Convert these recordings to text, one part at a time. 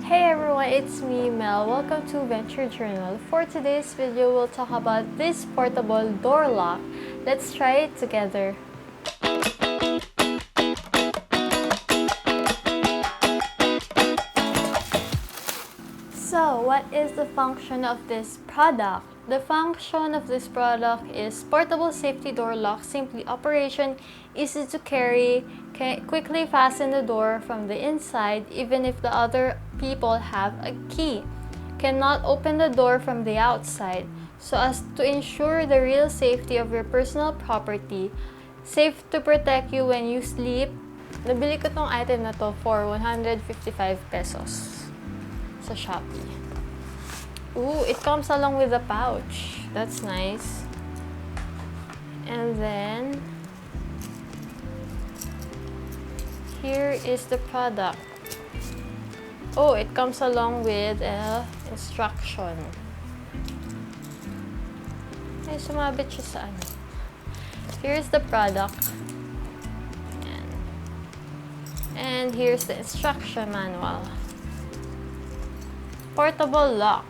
Hey everyone, it's me Mel. Welcome to Venture Journal. For today's video, we'll talk about this portable door lock. Let's try it together. So, what is the function of this product? The function of this product is portable safety door lock, simply operation, easy to carry, can quickly fasten the door from the inside even if the other people have a key. Cannot open the door from the outside, so as to ensure the real safety of your personal property. Safe to protect you when you sleep. Nabili ko tong item na to for 155 pesos sa Shopee. Ooh, it comes along with a pouch. That's nice. And then here is the product. Oh, it comes along with a instruction. Ay, sumabit siya sa ano. Here's the product. And here's the instruction manual. Portable lock.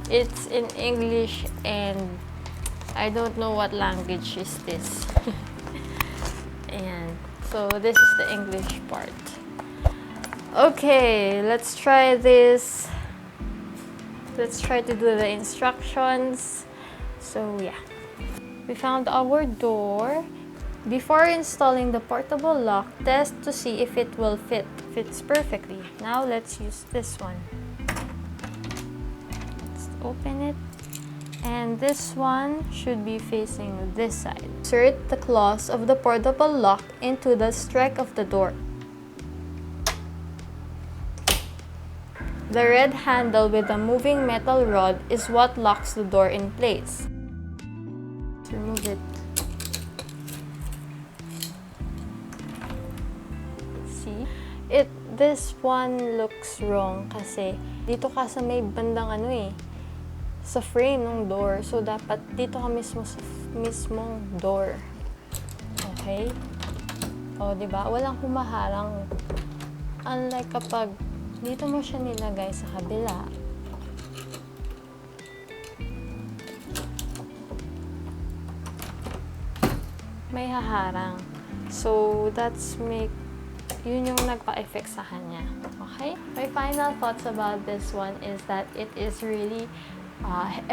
It's in English and I don't know what language is this. And so this is the English part. Okay, let's try this. Let's try to do the instructions. So yeah, we found our door. Before installing the portable lock, test to see if it will fit. Fits perfectly. Now let's use this one. Let's open it. And this one should be facing this side. Insert the claws of the portable lock into the strike of the door. The red handle with a moving metal rod is what locks the door in place. Let's remove it. See? This one looks wrong kasi dito ka sa may bandang ano sa frame ng door. So, dapat dito ka mismo sa mismong door. Okay? O, diba? Walang humaharang. Unlike kapag dito mo siya nilagay sa kabila. May haharang. So, yun yung nagpa-effect sa kanya. Okay? My final thoughts about this one is that it is really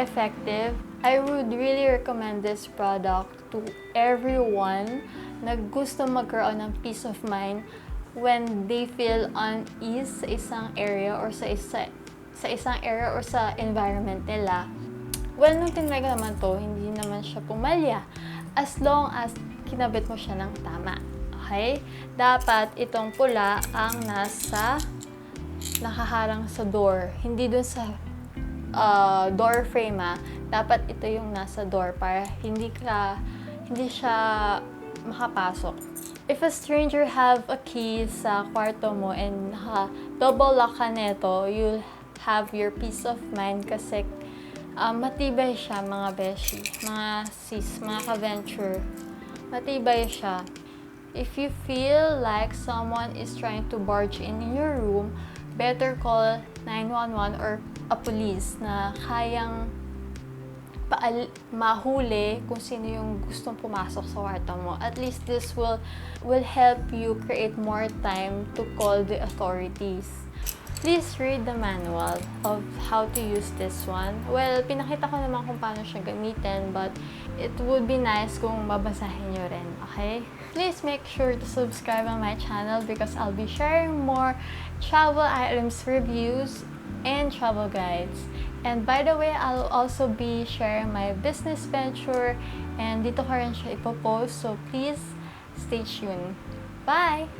effective. I would really recommend this product to everyone na gusto magkaroon ng peace of mind when they feel unease sa isang area or sa isang area or sa environment nila. Well, nung tinry ko naman to, hindi naman siya pumalya as long as kinabit mo siya ng tama. Okay? Dapat itong pula ang nakaharang sa door. Hindi dun sa door frame Dapat ito yung nasa door para hindi siya makapasok. If a stranger have a key sa kwarto mo and double lock ka neto, you'll have your peace of mind kasi matibay siya mga beshi, mga sis, mga ka-venture. Matibay siya. If you feel like someone is trying to barge in your room, better call 911 or a police na kayang mahuli kung sino yung gustong pumasok sa kwarto mo. At least this will help you create more time to call the authorities. Please read the manual of how to use this one. Well, pinakita ko naman kung paano siya gamitin, but it would be nice kung babasahin nyo rin, okay? Please make sure to subscribe on my channel because I'll be sharing more travel items reviews and travel guides. And by the way, I'll also be sharing my business venture and dito ko rin siya ipopost, so please stay tuned. Bye!